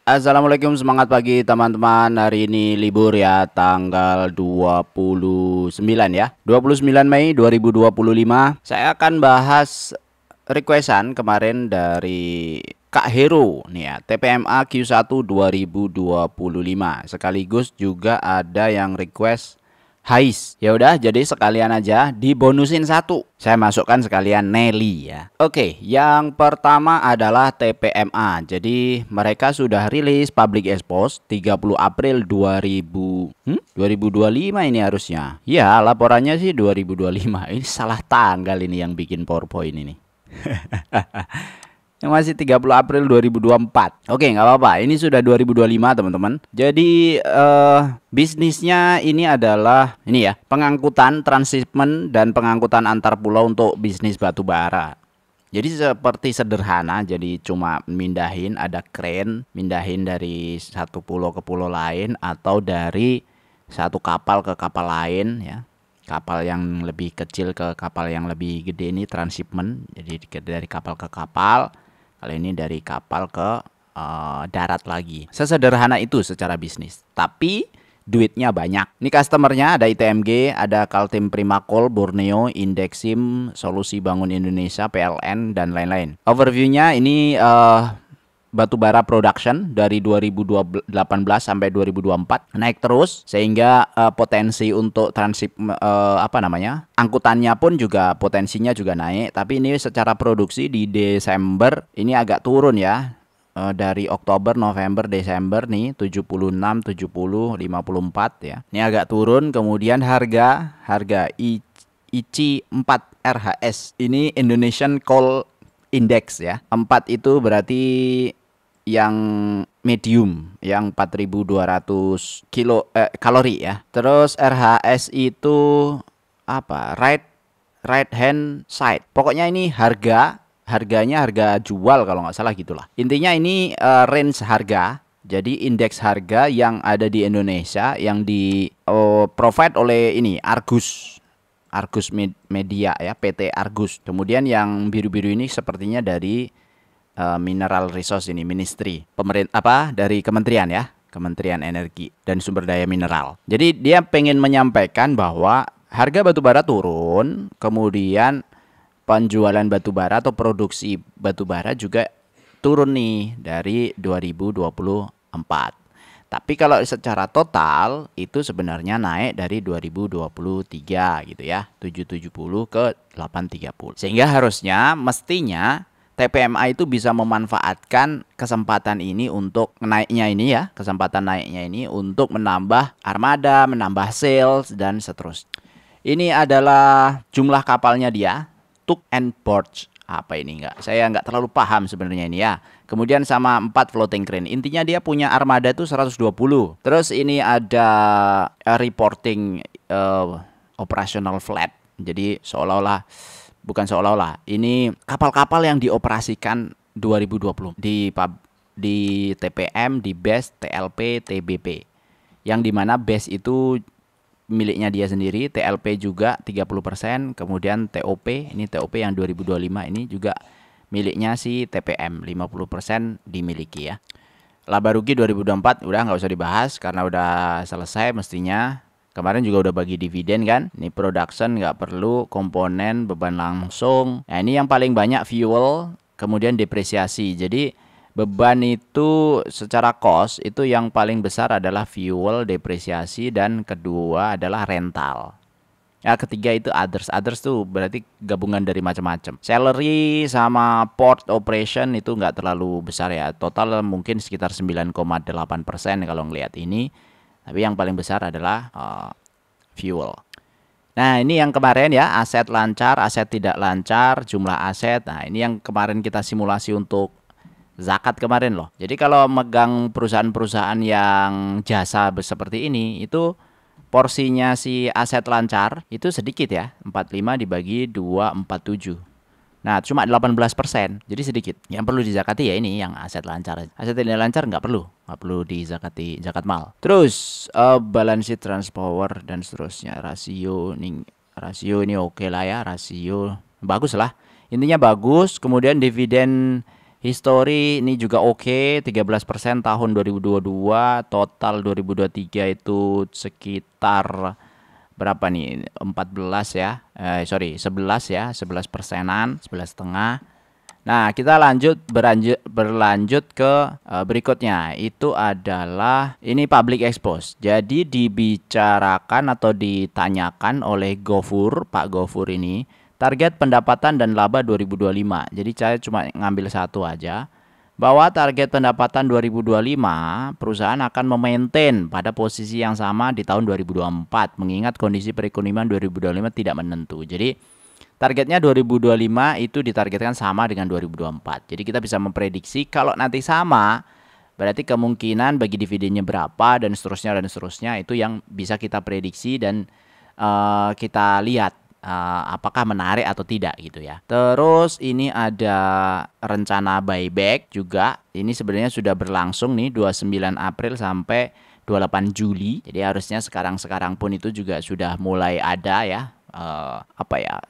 Assalamualaikum, semangat pagi teman-teman. Hari ini libur ya, tanggal 29 ya. 29 Mei 2025. Saya akan bahas requestan kemarin dari Kak Hero nih ya, TPMA Q1 2025. Sekaligus juga ada yang request Hais. Ya udah, jadi sekalian aja dibonusin satu. Saya masukkan sekalian Nelly ya. Oke, yang pertama adalah TPMA. Jadi mereka sudah rilis public expose 30 April 2025 ini harusnya. Ya, laporannya sih 2025. Ini salah tanggal ini yang bikin PowerPoint ini. Yang masih 30 April 2024. Oke, nggak apa-apa. Ini sudah 2025, teman-teman. Jadi bisnisnya ini adalah ini ya, pengangkutan, transshipment dan pengangkutan antar pulau untuk bisnis batu bara. Jadi seperti sederhana, jadi cuma mindahin, ada crane, mindahin dari satu pulau ke pulau lain atau dari satu kapal ke kapal lain ya. Kapal yang lebih kecil ke kapal yang lebih gede ini transshipment. Jadi dari kapal ke kapal. Kali ini dari kapal ke darat lagi. Sesederhana itu secara bisnis. Tapi duitnya banyak. Ini customernya ada ITMG, ada Kaltim Primakol, Borneo, Indexim, Solusi Bangun Indonesia, PLN, dan lain-lain. Overviewnya ini batubara production dari 2018 sampai 2024 naik terus sehingga potensi untuk angkutannya pun juga potensinya juga naik, tapi ini secara produksi di Desember ini agak turun ya. Dari Oktober, November, Desember nih 76, 70, 54 ya. Ini agak turun. Kemudian harga ICI 4 RHS ini Indonesian Coal Index ya. 4 itu berarti yang medium, yang 4200 kalori ya. Terus RHS itu apa? Right hand side. Pokoknya ini harganya harga jual kalau nggak salah gitulah. Intinya ini range harga. Jadi indeks harga yang ada di Indonesia yang di provide oleh ini Argus Media ya, PT Argus. Kemudian yang biru-biru ini sepertinya dari Mineral Resource ini, Ministry dari Kementerian ya, Kementerian Energi dan Sumber Daya Mineral. Jadi dia pengen menyampaikan bahwa harga batubara turun, kemudian penjualan batubara atau produksi batubara juga turun nih dari 2024. Tapi kalau secara total itu sebenarnya naik dari 2023 gitu ya, 770 ke 830. Sehingga mestinya TPMA itu bisa memanfaatkan kesempatan ini untuk naiknya ini ya, kesempatan naiknya ini untuk menambah armada, menambah sales dan seterusnya. Ini adalah jumlah kapalnya dia, Tug and Barge. Apa ini enggak? Saya nggak terlalu paham sebenarnya ini ya. Kemudian sama 4 floating crane. Intinya dia punya armada itu 120. Terus ini ada reporting operational flat. Jadi bukan seolah-olah, ini kapal-kapal yang dioperasikan 2020 di TPM, di BES, TLP, TBP. Yang dimana BES itu miliknya dia sendiri, TLP juga 30%, kemudian TOP, ini TOP yang 2025 ini juga miliknya si TPM, 50% dimiliki ya. Laba rugi 2024 udah nggak usah dibahas karena udah selesai mestinya. Kemarin juga udah bagi dividen kan. Ini production nggak perlu, komponen, beban langsung. Nah ini yang paling banyak fuel, kemudian depresiasi. Jadi beban itu secara cost itu yang paling besar adalah fuel, depresiasi, dan kedua adalah rental. Ya ketiga itu others. Others tuh berarti gabungan dari macam-macam. Salary sama port operation itu nggak terlalu besar ya. Total mungkin sekitar 9,8% kalau ngelihat ini. Tapi yang paling besar adalah fuel. Nah ini yang kemarin ya, aset lancar, aset tidak lancar, jumlah aset. Nah ini yang kemarin kita simulasi untuk zakat kemarin loh. Jadi kalau megang perusahaan-perusahaan yang jasa seperti ini, itu porsinya si aset lancar itu sedikit ya. 45 dibagi 247. Nah, cuma 18%, jadi sedikit. Yang perlu dizakati ya ini yang aset lancar. Aset tidak lancar nggak perlu dizakati zakat mal. Terus balance sheet, transpower dan seterusnya. Rasio ini oke lah ya, rasio bagus lah. Intinya bagus. Kemudian dividen History ini juga oke, 13% tahun 2022, total 2023 itu sekitar berapa nih? 14 ya. Sorry, 11 ya, 11%-an, 11,5. Nah, kita berlanjut ke berikutnya. Itu adalah ini public expose. Jadi dibicarakan atau ditanyakan oleh Gofur, Pak Gofur ini, target pendapatan dan laba 2025. Jadi saya cuma ngambil satu aja. Bahwa target pendapatan 2025 perusahaan akan memaintain pada posisi yang sama di tahun 2024 mengingat kondisi perekonomian 2025 tidak menentu. Jadi targetnya 2025 itu ditargetkan sama dengan 2024. Jadi kita bisa memprediksi kalau nanti sama, berarti kemungkinan bagi dividennya berapa dan seterusnya itu yang bisa kita prediksi dan kita lihat apakah menarik atau tidak gitu ya. Terus ini ada rencana buyback juga. Ini sebenarnya sudah berlangsung nih 29 April sampai 28 Juli. Jadi harusnya sekarang pun itu juga sudah mulai ada ya.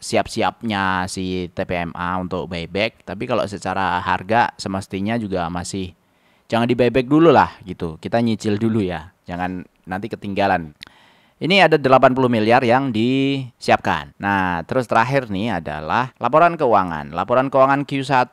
Siap-siapnya si TPMA untuk buyback. Tapi kalau secara harga semestinya juga masih jangan di buyback dulu lah gitu. Kita nyicil dulu ya. Jangan nanti ketinggalan. Ini ada 80 miliar yang disiapkan. Nah, terus terakhir nih adalah laporan keuangan. Laporan keuangan Q1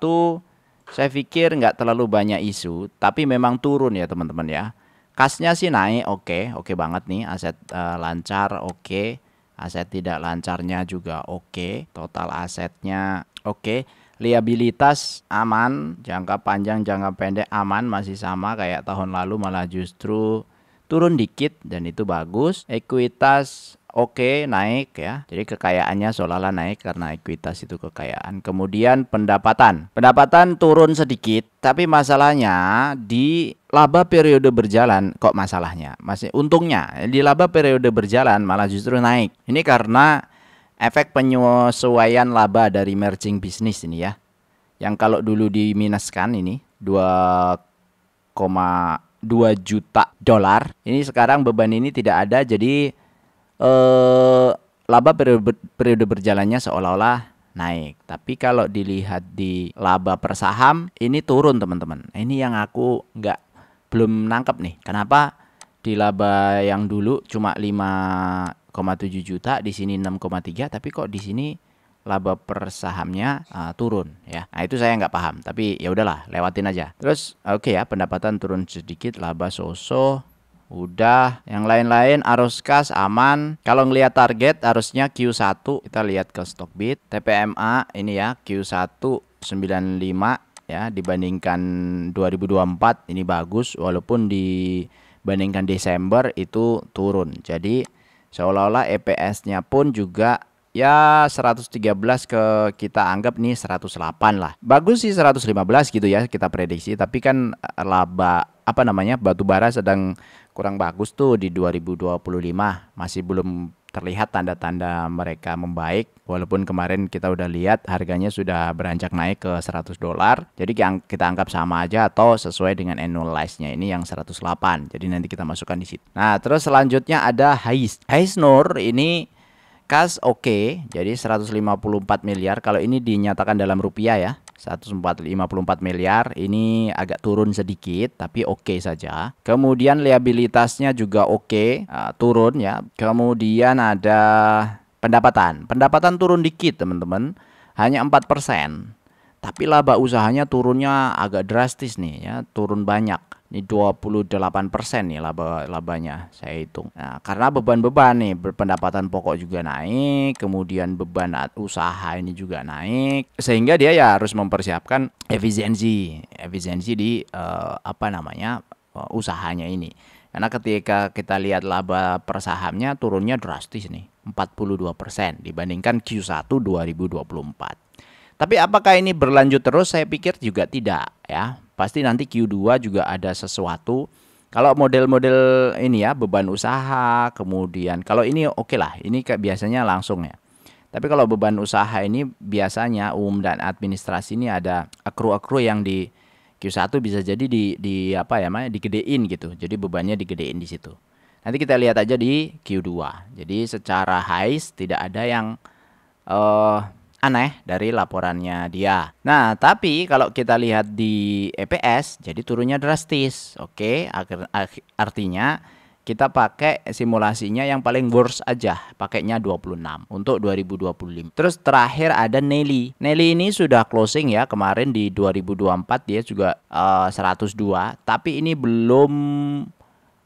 saya pikir nggak terlalu banyak isu, tapi memang turun ya teman-teman ya. Kasnya sih naik, oke banget nih. Aset lancar, oke. Aset tidak lancarnya juga oke. Total asetnya oke. Liabilitas aman, jangka panjang, jangka pendek aman, masih sama kayak tahun lalu, malah justru turun dikit dan itu bagus. Ekuitas oke, naik ya. Jadi kekayaannya seolah-olah naik karena ekuitas itu kekayaan. Kemudian pendapatan turun sedikit, tapi masalahnya di laba periode berjalan kok masalahnya. Masih untungnya di laba periode berjalan malah justru naik. Ini karena efek penyesuaian laba dari merging bisnis ini ya. Yang kalau dulu diminuskan ini 2,2 juta dolar. Ini sekarang beban ini tidak ada, jadi laba periode berjalannya seolah-olah naik. Tapi kalau dilihat di laba per saham ini turun teman-teman. Ini yang aku belum nangkep nih. Kenapa di laba yang dulu cuma 5,7 juta, di sini 6,3, tapi kok di sini laba per sahamnya turun ya. Nah, itu saya nggak paham, tapi ya udahlah, lewatin aja. Terus oke ya, pendapatan turun sedikit, laba so-so. Udah, yang lain-lain arus kas aman. Kalau ngelihat target harusnya Q1 kita lihat ke Stockbit, TPMA ini ya Q1 95 ya, dibandingkan 2024 ini bagus, walaupun dibandingkan Desember itu turun. Jadi seolah-olah EPS-nya pun juga ya 113 kita anggap nih 108 lah. Bagus sih 115 gitu ya kita prediksi, tapi kan laba batu bara sedang kurang bagus tuh di 2025. Masih belum terlihat tanda-tanda mereka membaik, walaupun kemarin kita udah lihat harganya sudah beranjak naik ke 100 dolar. Jadi kita anggap sama aja atau sesuai dengan annualized-nya ini yang 108. Jadi nanti kita masukkan di situ. Nah, terus selanjutnya ada Hisnur ini kas oke, jadi 154 miliar. Kalau ini dinyatakan dalam rupiah ya, 154 miliar. Ini agak turun sedikit, tapi oke saja. Kemudian liabilitasnya juga oke, turun ya. Kemudian ada pendapatan turun dikit teman-teman, hanya 4%. Tapi laba usahanya turunnya agak drastis nih ya, turun banyak. Ini 28% nih labanya saya hitung. Nah, karena beban-beban nih, pendapatan pokok juga naik, kemudian beban usaha ini juga naik, sehingga dia ya harus mempersiapkan efisiensi di usahanya ini. Karena ketika kita lihat laba per sahamnya turunnya drastis nih, 42% dibandingkan Q1 2024. Tapi apakah ini berlanjut terus? Saya pikir juga tidak ya. Pasti nanti Q2 juga ada sesuatu. Kalau model-model ini ya, beban usaha, kemudian kalau ini oke lah, ini kayak biasanya langsung ya. Tapi kalau beban usaha ini biasanya dan administrasi ini ada akru-akru yang di Q1 bisa jadi digedein gitu. Jadi bebannya digedein di situ. Nanti kita lihat aja di Q2. Jadi secara highs tidak ada yang aneh dari laporannya dia. Nah, tapi kalau kita lihat di EPS, jadi turunnya drastis. Oke, artinya kita pakai simulasinya yang paling worst aja, pakainya 26 untuk 2025. Terus terakhir ada Nelly. Nelly ini sudah closing ya, kemarin di 2024 dia juga 102, tapi ini belum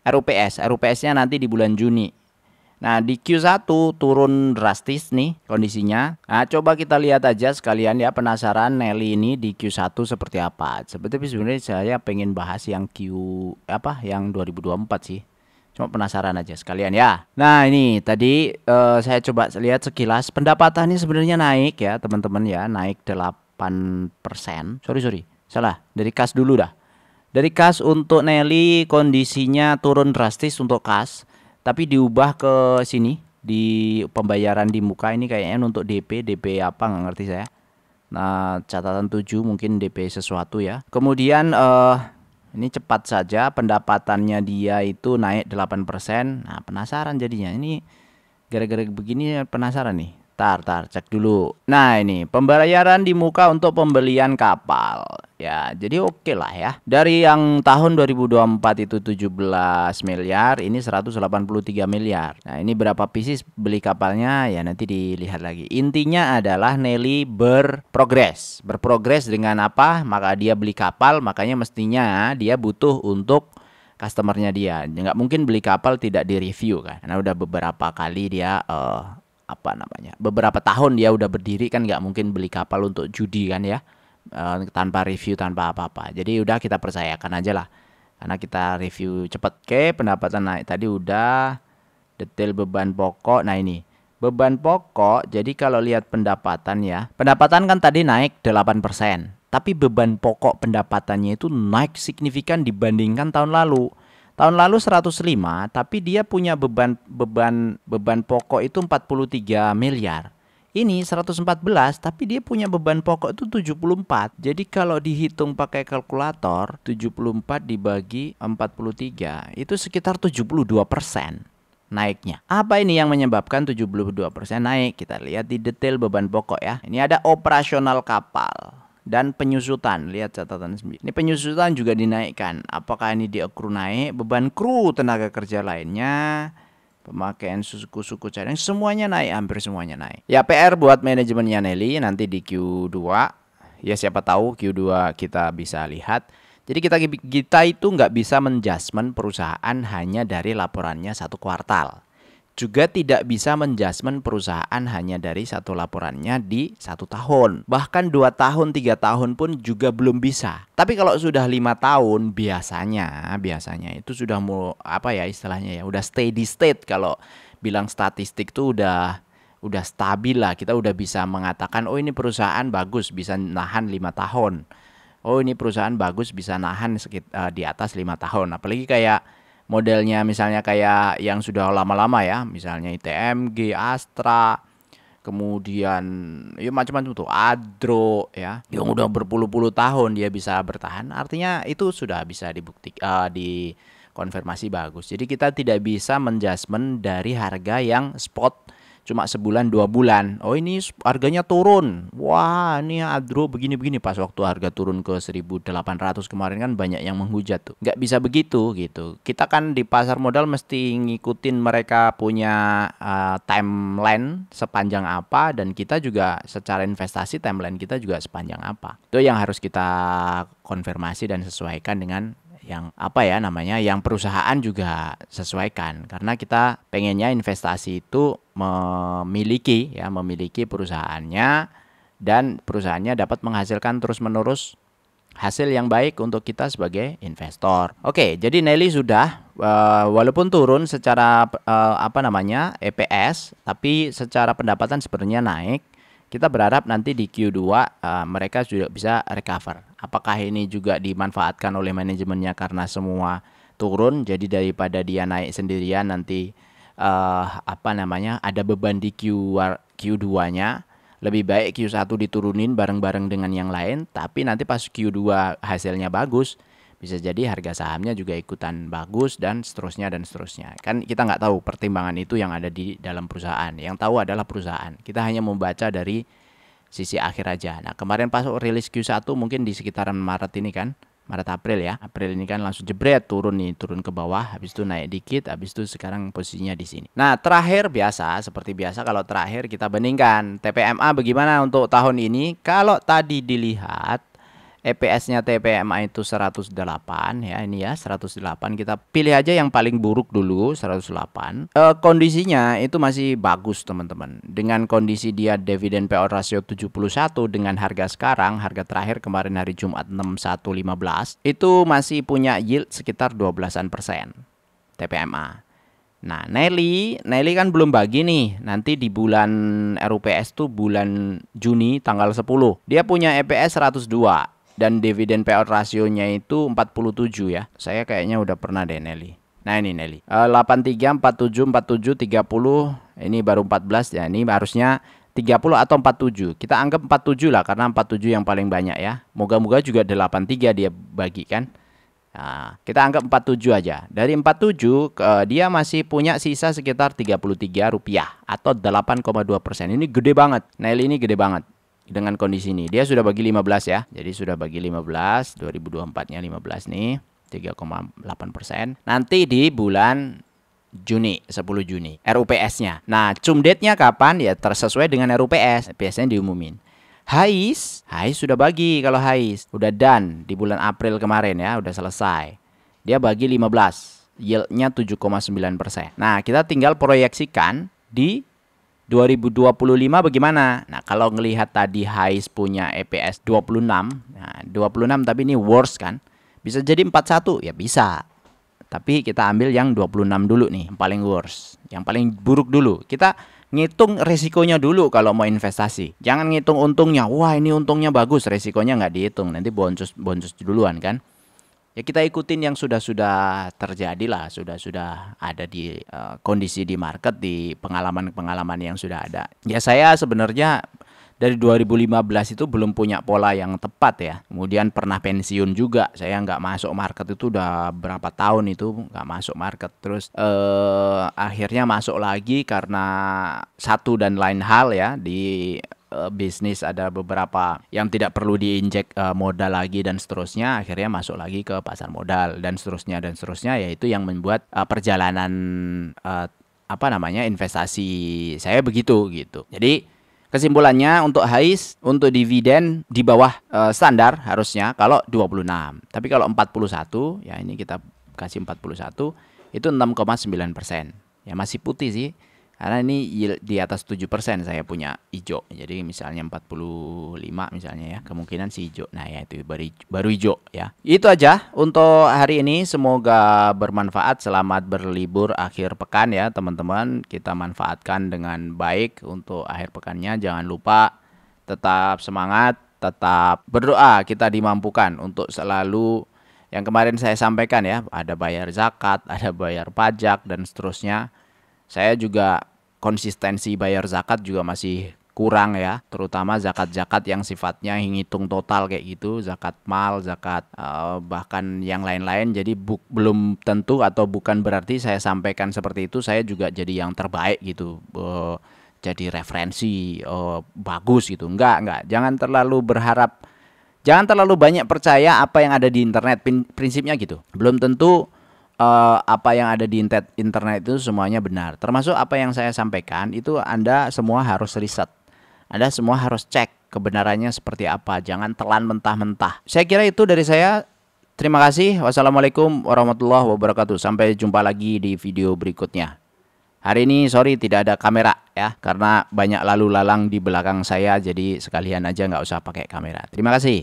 RUPS. RUPS-nya nanti di bulan Juni. Nah, di Q1 turun drastis nih kondisinya. Nah, coba kita lihat aja sekalian ya, penasaran Nelly ini di Q1 seperti apa. Sebenarnya saya pengen bahas yang yang 2024 sih. Cuma penasaran aja sekalian ya. Nah, ini tadi saya coba lihat sekilas pendapatannya sebenarnya naik ya, teman-teman ya, naik 8%. Sorry. Salah, dari kas dulu dah. Dari kas untuk Nelly kondisinya turun drastis untuk kas, tapi diubah ke sini di pembayaran di muka ini kayaknya untuk DP apa nggak ngerti saya. Nah, catatan 7 mungkin DP sesuatu ya. Kemudian ini cepat saja pendapatannya dia itu naik 8%. Nah, penasaran jadinya. Ini gara-gara begini penasaran nih. Tar, cek dulu. Nah, ini pembayaran di muka untuk pembelian kapal. Ya, jadi oke lah ya. Dari yang tahun 2024 itu 17 miliar, ini 183 miliar. Nah, ini berapa pieces beli kapalnya? Ya, nanti dilihat lagi. Intinya adalah Nelly berprogres. Berprogres dengan apa? Maka dia beli kapal, makanya mestinya dia butuh untuk customernya dia. Nggak mungkin beli kapal tidak direview kan. Karena udah beberapa kali dia beberapa tahun dia udah berdiri kan, nggak mungkin beli kapal untuk judi kan ya, tanpa review tanpa apa-apa. Jadi udah kita percayakan aja lah, karena kita review cepet. Oke, pendapatan naik tadi udah. Detail beban pokok. Nah, ini beban pokok. Jadi kalau lihat pendapatan ya, pendapatan kan tadi naik 8%, tapi beban pokok pendapatannya itu naik signifikan dibandingkan tahun lalu. Tahun lalu 105, tapi dia punya beban pokok itu 43 miliar. Ini 114, tapi dia punya beban pokok itu 74. Jadi kalau dihitung pakai kalkulator, 74 dibagi 43, itu sekitar 72% naiknya. Apa ini yang menyebabkan 72% naik? Kita lihat di detail beban pokok ya. Ini ada operasional kapal dan penyusutan. Lihat catatan sendiri. Ini penyusutan juga dinaikkan. Apakah ini di accrue naik? Beban kru tenaga kerja lainnya, pemakaian suku cadang, semuanya naik, hampir semuanya naik. Ya, PR buat manajemennya Nelly nanti di Q2. Ya, siapa tahu Q2 kita bisa lihat. Jadi kita itu nggak bisa menjudgment perusahaan hanya dari laporannya satu kuartal. Juga tidak bisa menjudgment perusahaan hanya dari satu laporannya di 1 tahun. Bahkan 2 tahun, 3 tahun pun juga belum bisa. Tapi kalau sudah 5 tahun biasanya itu sudah istilahnya ya, udah steady state. Kalau bilang statistik tuh udah stabil lah. Kita udah bisa mengatakan, oh ini perusahaan bagus bisa nahan 5 tahun. Oh ini perusahaan bagus bisa nahan di atas 5 tahun. Apalagi kayak modelnya misalnya kayak yang sudah lama-lama ya, misalnya ITMG, Astra, kemudian ya macam-macam tuh, Adro ya, yang udah berpuluh-puluh tahun dia bisa bertahan, artinya itu sudah bisa dibuktikan, dikonfirmasi bagus. Jadi kita tidak bisa menjudgment dari harga yang spot cuma sebulan 2 bulan. Oh ini harganya turun. Wah ini Adro begini-begini, pas waktu harga turun ke 1.800 kemarin kan banyak yang menghujat tuh. Nggak bisa begitu gitu. Kita kan di pasar modal mesti ngikutin mereka punya timeline sepanjang apa, dan kita juga secara investasi timeline kita juga sepanjang apa. Itu yang harus kita konfirmasi dan sesuaikan dengan yang yang perusahaan juga sesuaikan, karena kita pengennya investasi itu memiliki perusahaannya, dan perusahaannya dapat menghasilkan terus-menerus hasil yang baik untuk kita sebagai investor. Oke, jadi Nelly sudah walaupun turun secara EPS, tapi secara pendapatan sebenarnya naik. Kita berharap nanti di Q2 mereka sudah bisa recover. Apakah ini juga dimanfaatkan oleh manajemennya karena semua turun, jadi daripada dia naik sendirian nanti ada beban di Q2-nya, lebih baik Q1 diturunin bareng-bareng dengan yang lain, tapi nanti pas Q2 hasilnya bagus, bisa jadi harga sahamnya juga ikutan bagus, dan seterusnya. Kan kita nggak tahu pertimbangan itu yang ada di dalam perusahaan. Yang tahu adalah perusahaan. Kita hanya membaca dari sisi akhir aja. Nah, kemarin pas rilis Q1 mungkin di sekitaran Maret ini kan, Maret April ya. April ini kan langsung jebret turun nih, turun ke bawah, habis itu naik dikit, habis itu sekarang posisinya di sini. Nah, terakhir biasa seperti biasa kalau terakhir kita bandingkan TPMA bagaimana untuk tahun ini. Kalau tadi dilihat EPS-nya TPMA itu 108 ya, ini ya 108. Kita pilih aja yang paling buruk dulu 108. Kondisinya itu masih bagus teman-teman. Dengan kondisi dia dividen payout ratio 71 dengan harga sekarang, harga terakhir kemarin hari Jumat 6115 itu masih punya yield sekitar 12% TPMA. Nah, Nelly kan belum bagi nih. Nanti di bulan RUPS tuh bulan Juni tanggal 10. Dia punya EPS 102. Dan dividen payout rasionya itu 47 ya. Saya kayaknya udah pernah deh Nelly. Nah ini Nelly 83, 47, 47, 30. Ini baru 14 ya. Ini harusnya 30 atau 47. Kita anggap 47 lah karena 47 yang paling banyak ya. Moga-moga juga 83 dia bagikan. Nah, kita anggap 47 aja. Dari 47 dia masih punya sisa sekitar Rp33 atau 8,2%. Ini gede banget. Nelly ini gede banget. Dengan kondisi ini dia sudah bagi 15 ya. Jadi sudah bagi 15, 2024-nya 15 nih, 3,8%. Nanti di bulan Juni, 10 Juni RUPS-nya. Nah, cum date-nya kapan? Ya tersesuai dengan RUPS. Biasanya diumumin. Hais sudah bagi. Kalau Hais udah done di bulan April kemarin ya, udah selesai. Dia bagi 15. Yield-nya 7,9%. Nah, kita tinggal proyeksikan di 2025 bagaimana? Nah, kalau ngelihat tadi Hais punya EPS 26. Nah, 26 tapi ini worst kan. Bisa jadi 41 ya bisa. Tapi kita ambil yang 26 dulu nih, yang paling worst, yang paling buruk dulu. Kita ngitung resikonya dulu kalau mau investasi. Jangan ngitung untungnya. Wah, ini untungnya bagus, resikonya nggak dihitung. Nanti boncos duluan kan. Ya kita ikutin yang sudah terjadi lah, sudah ada di kondisi di market, di pengalaman yang sudah ada. Ya saya sebenarnya dari 2015 itu belum punya pola yang tepat ya. Kemudian pernah pensiun juga. Saya nggak masuk market itu udah berapa tahun itu nggak masuk market. Terus akhirnya masuk lagi karena satu dan lain hal ya di bisnis ada beberapa yang tidak perlu diinjek modal lagi dan seterusnya, akhirnya masuk lagi ke pasar modal dan seterusnya yaitu yang membuat perjalanan investasi saya begitu gitu. Jadi kesimpulannya untuk Hais untuk dividen di bawah standar harusnya kalau 26. Tapi kalau 41 ya ini kita kasih 41 itu 6,9%. Ya masih putih sih. Karena ini yield di atas 7% saya punya hijau. Jadi misalnya 45 misalnya ya, kemungkinan si hijau. Nah ya itu baru hijau ya. Itu aja untuk hari ini. Semoga bermanfaat. Selamat berlibur akhir pekan ya teman-teman. Kita manfaatkan dengan baik untuk akhir pekannya. Jangan lupa tetap semangat, tetap berdoa. Kita dimampukan untuk selalu yang kemarin saya sampaikan ya. Ada bayar zakat, ada bayar pajak dan seterusnya. Saya juga konsistensi bayar zakat juga masih kurang ya, terutama zakat-zakat yang sifatnya ngitung total kayak gitu, zakat mal, zakat bahkan yang lain-lain. Jadi belum tentu atau bukan berarti saya sampaikan seperti itu saya juga jadi yang terbaik gitu, jadi referensi bagus gitu. Enggak, jangan terlalu berharap, jangan terlalu banyak percaya apa yang ada di internet. Prinsipnya gitu, belum tentu apa yang ada di internet itu semuanya benar. Termasuk apa yang saya sampaikan itu Anda semua harus riset. Anda semua harus cek kebenarannya seperti apa. Jangan telan mentah-mentah. Saya kira itu dari saya. Terima kasih. Wassalamualaikum warahmatullahi wabarakatuh. Sampai jumpa lagi di video berikutnya. Hari ini sorry tidak ada kamera ya. Karena banyak lalu lalang di belakang saya. Jadi sekalian aja nggak usah pakai kamera. Terima kasih.